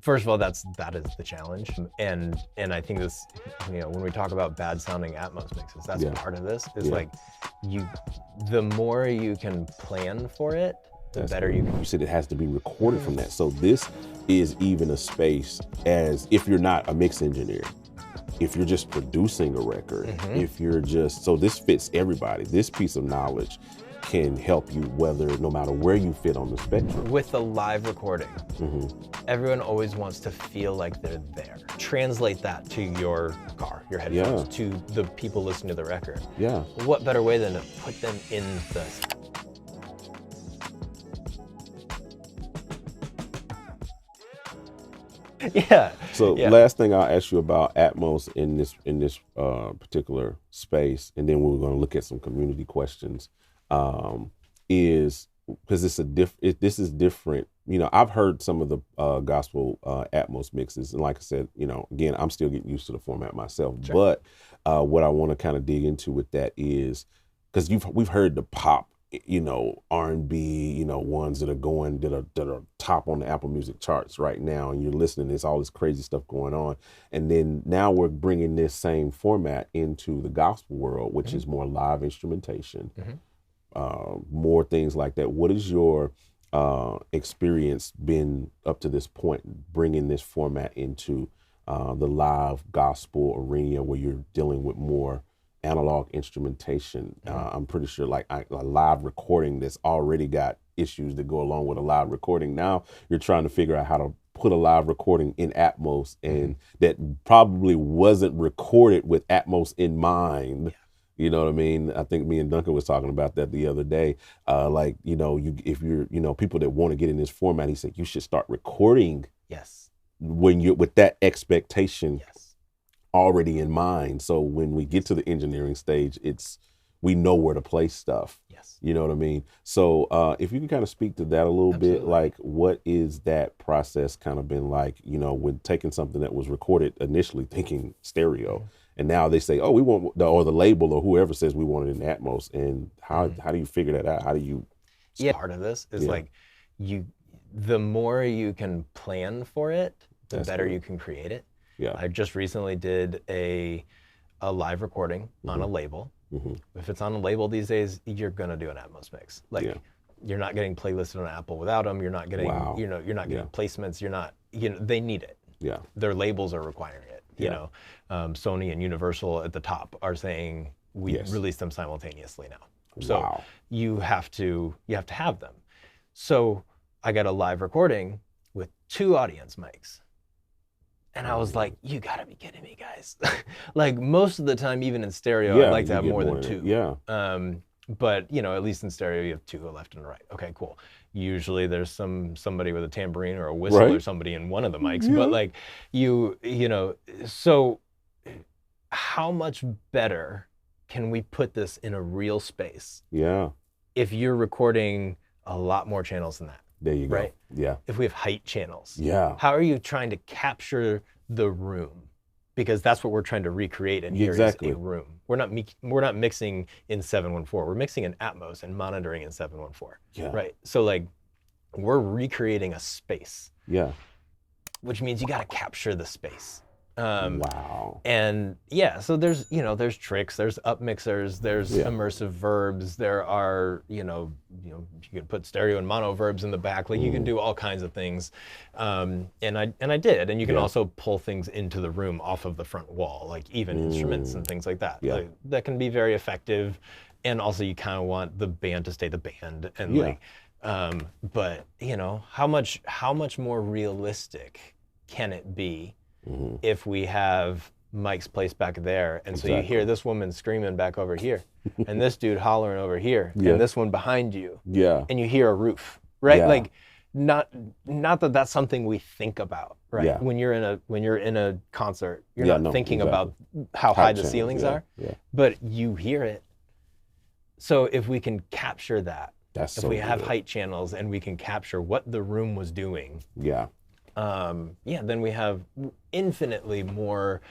First of all, that is the challenge, and I think this, when we talk about bad sounding Atmos mixes, that's part of this. Is like, the more you can plan for it, the better you can. You said it has to be recorded from that. So this is even a space as if you're not a mix engineer, if you're just producing a record, if you're just, so this fits everybody. This piece of knowledge can help you no matter where you fit on the spectrum. With the live recording, everyone always wants to feel like they're there. Translate that to your car, your headphones, to the people listening to the record. Yeah. What better way than to put them in the... Yeah. So last thing I'll ask you about Atmos in this particular space, and then we're going to look at some community questions. Is because this is different. I've heard some of the gospel Atmos mixes, and like I said, again, I'm still getting used to the format myself. Sure. But what I want to kind of dig into with that is because we've heard the pop, R&B, ones that are top on the Apple Music charts right now, and you're listening. There's all this crazy stuff going on, and then now we're bringing this same format into the gospel world, which is more live instrumentation. More things like that. What is your experience been up to this point, bringing this format into the live gospel arena where you're dealing with more analog instrumentation? I'm pretty sure like a live recording that's already got issues that go along with a live recording. Now you're trying to figure out how to put a live recording in Atmos, and that probably wasn't recorded with Atmos in mind. You know what I mean? I think me and Duncan was talking about that the other day. If you're, people that want to get in this format, he said you should start recording. Yes. When you're with that expectation already in mind. So when we get to the engineering stage, we know where to place stuff. Yes. You know what I mean? So if you can kind of speak to that a little bit, like what is that process kind of been like, when taking something that was recorded initially thinking stereo, and now they say, oh, we want, or the label or whoever says we want it in Atmos. And how do you figure that out? How do you? Part of this is like the more you can plan for it, the better you can create it. Yeah. I just recently did a live recording on a label. If it's on a label these days, you're gonna do an Atmos mix. You're not getting playlisted on Apple without them. You're not getting, you're not getting placements. You're not, they need it. Yeah. Their labels are requiring it. Sony and Universal at the top are saying we release them simultaneously now. So you have to have them. So I got a live recording with 2 audience mics. And I was like, you gotta be kidding me, guys. Like most of the time, even in stereo, I'd like to have more than 2. Yeah. But at least in stereo, you have 2, a left and a right. Okay, cool. Usually there's somebody with a tambourine or a whistle or somebody in one of the mics. But like so how much better can we put this in a real space? Yeah. If you're recording a lot more channels than that. There you go. Right? Yeah. If we have height channels. Yeah. How are you trying to capture the room? Because that's what we're trying to recreate in here is a room. We're not mixing in 714. We're mixing in Atmos and monitoring in 714. Yeah. Right. So like we're recreating a space. Yeah. Which means you got to capture the space. Wow. And so there's tricks, there's up mixers, there's immersive verbs, there are, you can put stereo and mono verbs in the back, like you can do all kinds of things. And I did, and you can also pull things into the room off of the front wall, like even instruments and things like that. Yeah. Like, that can be very effective. And also you kind of want the band to stay the band and but how much more realistic can it be if we have mics placed back there, and so you hear this woman screaming back over here, and this dude hollering over here, and this one behind you, and you hear a roof, right? Yeah. Like, not that that's something we think about, right? Yeah. When you're in a concert, you're not thinking about how high the ceilings are, but you hear it. So if we can capture that, if we have height channels and we can capture what the room was doing, then we have infinitely more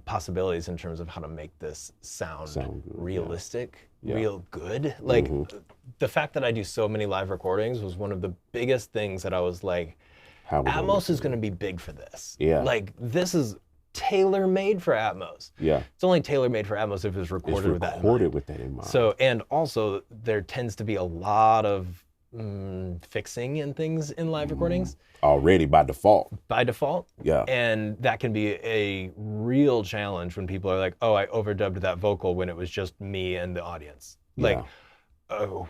possibilities in terms of how to make this sound good, realistic, real good. Like the fact that I do so many live recordings was one of the biggest things that I was like, Atmos is going to be big for this. Yeah. Like, this is tailor-made for Atmos. Yeah. It's only tailor-made for Atmos if it's recorded with that in mind. So, and also there tends to be a lot of fixing and things in live recordings. Already by default. By default. Yeah. And that can be a real challenge when people are like, oh, I overdubbed that vocal when it was just me and the audience. Like,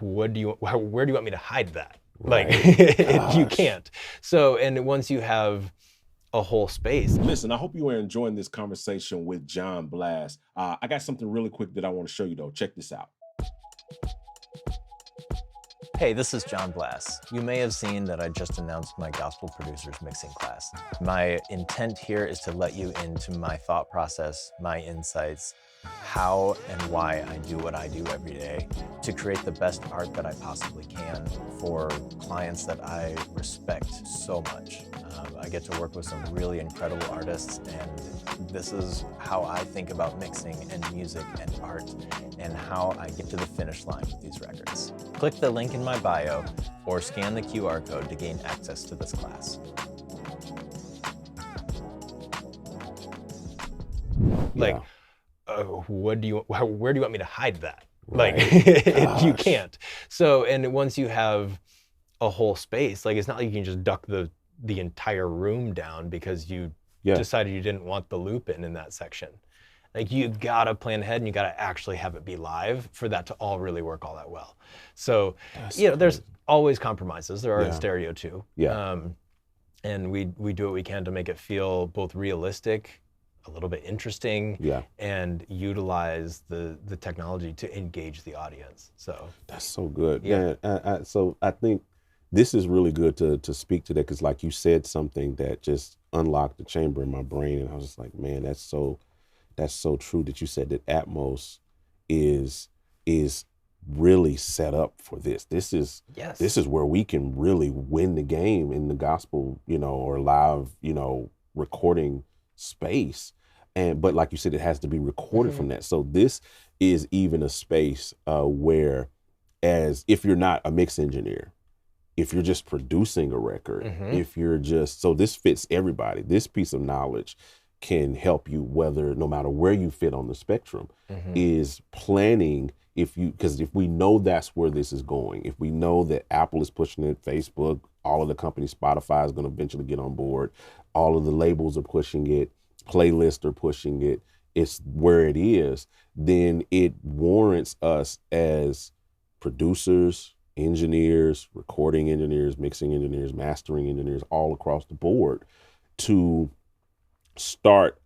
where do you want me to hide that? Right. Like, you can't. So, and once you have a whole space. Listen, I hope you are enjoying this conversation with Jon Blass. I got something really quick that I want to show you though. Check this out. Hey, this is Jon Blass. You may have seen that I just announced my Gospel Producers Mixing class. My intent here is to let you into my thought process, my insights, how and why I do what I do every day to create the best art that I possibly can for clients that I respect so much. I get to work with some really incredible artists, and this is how I think about mixing and music and art and how I get to the finish line with these records. Click the link in my bio or scan the QR code to gain access to this class. Like, where do you want me to hide that? Right. Like, you can't. So, and once you have a whole space, like, it's not like you can just duck the entire room down because you decided you didn't want the loop in that section. Like, you gotta plan ahead and you gotta actually have it be live for that to all really work all that well. So, there's always compromises. There are in stereo too. Yeah. And we do what we can to make it feel both realistic, a little bit interesting, and utilize the technology to engage the audience. So that's so good. Yeah. So I think this is really good to speak to that, because like you said something that just unlocked the chamber in my brain, and I was just like, man, that's so true that you said that Atmos is really set up for this. This is where we can really win the game in the gospel, or live, recording space. But like you said, it has to be recorded from that. So this is even a space where, as if you're not a mix engineer, if you're just producing a record, if you're just, so this fits everybody. This piece of knowledge can help you, no matter where you fit on the spectrum, is planning. Because if we know that's where this is going, if we know that Apple is pushing it, Facebook, all of the companies, Spotify is going to eventually get on board, all of the labels are pushing it, playlists are pushing it, it's where it is, then it warrants us as producers, engineers, recording engineers, mixing engineers, mastering engineers, all across the board, to start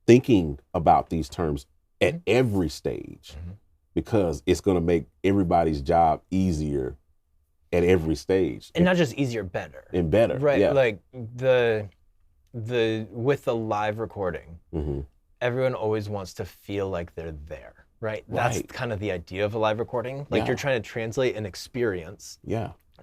thinking about these terms at every stage, because it's going to make everybody's job easier at every stage. And not just easier, better. And better, right? Yeah. Like with the live recording, everyone always wants to feel like they're there, right? That's kind of the idea of a live recording. Like, you're trying to translate an experience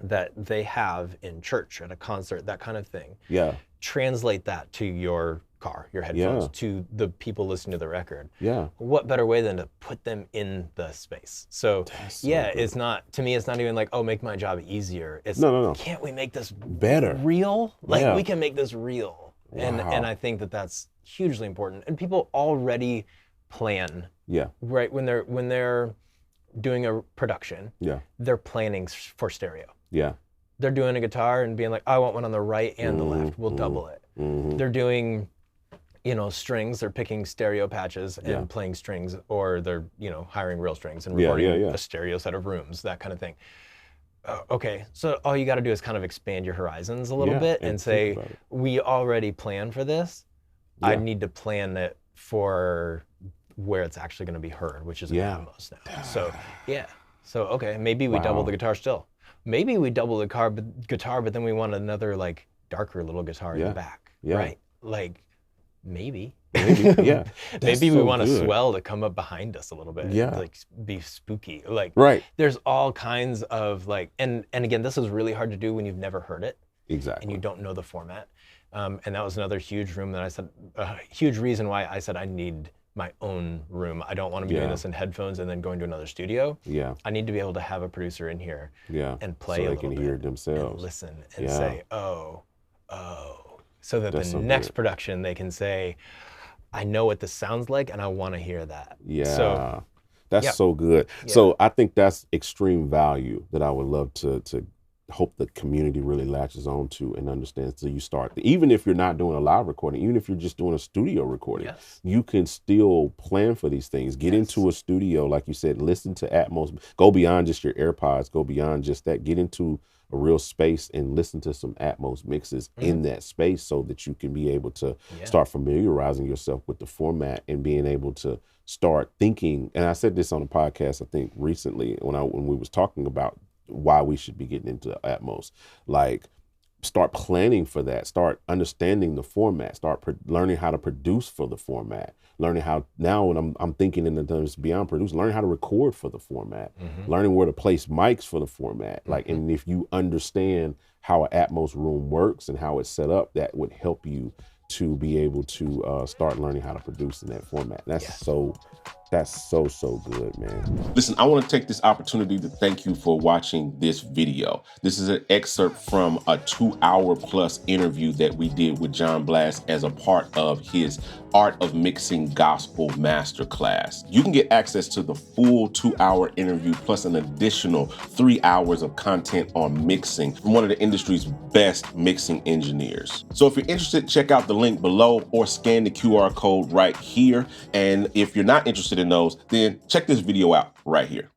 that they have in church, at a concert, that kind of thing. Yeah. Translate that to your car, your headphones, to the people listening to the record. Yeah. What better way than to put them in the space? So it's not, to me, it's not even like, oh, make my job easier. It's no. Can't we make this better, real? Like, we can make this real. Wow. And I think that that's hugely important. And people already plan. Yeah. Right, when they're doing a production, they're planning for stereo. Yeah. They're doing a guitar and being like, I want one on the right and the left. We'll double it. They're doing, strings. They're picking stereo patches and playing strings, or they're, hiring real strings and recording a stereo set of rooms, that kind of thing. Okay, so all you got to do is kind of expand your horizons a little bit and say, we already plan for this. I need to plan it for where it's actually going to be heard, which is in Atmos now. So so okay, maybe we double the guitar still. Maybe we double the guitar, but then we want another, like, darker little guitar in the back, right? Like, maybe. Maybe we want a swell to come up behind us a little bit, like, be spooky. Like, there's all kinds of, like, and again, this is really hard to do when you've never heard it. Exactly. And you don't know the format. And that was another huge room that I said, a huge reason why I said I need my own room. I don't want to be doing this in headphones and then going to another studio. Yeah. I need to be able to have a producer in here and play a little bit. So they can hear it themselves. And listen and say, oh, Oh, so that the next production they can say, I know what this sounds like and I want to hear that. Yeah. So, that's so good. Yeah. So I think that's extreme value that I would love to hope the community really latches on to and understands. So you start, even if you're not doing a live recording, even if you're just doing a studio recording, you can still plan for these things. Get into a studio, like you said, listen to Atmos, go beyond just your AirPods, go beyond just that, get into a real space and listen to some Atmos mixes in that space so that you can be able to start familiarizing yourself with the format and being able to start thinking. And I said this on a podcast, I think recently when we was talking about why we should be getting into Atmos, like start planning for that, start understanding the format, start learning how to produce for the format, learning how, now when I'm thinking in the terms beyond produce, learning how to record for the format, learning where to place mics for the format. Like, and if you understand how an Atmos room works and how it's set up, that would help you to be able to start learning how to produce in that format. That's so good, man. Listen, I want to take this opportunity to thank you for watching this video. This is an excerpt from a 2-hour+ interview that we did with Jon Blass as a part of his Art of Mixing Gospel Masterclass. You can get access to the full 2-hour interview plus an additional 3 hours of content on mixing from one of the industry's best mixing engineers. So if you're interested, check out the link below or scan the QR code right here. And if you're not interested in those, then check this video out right here.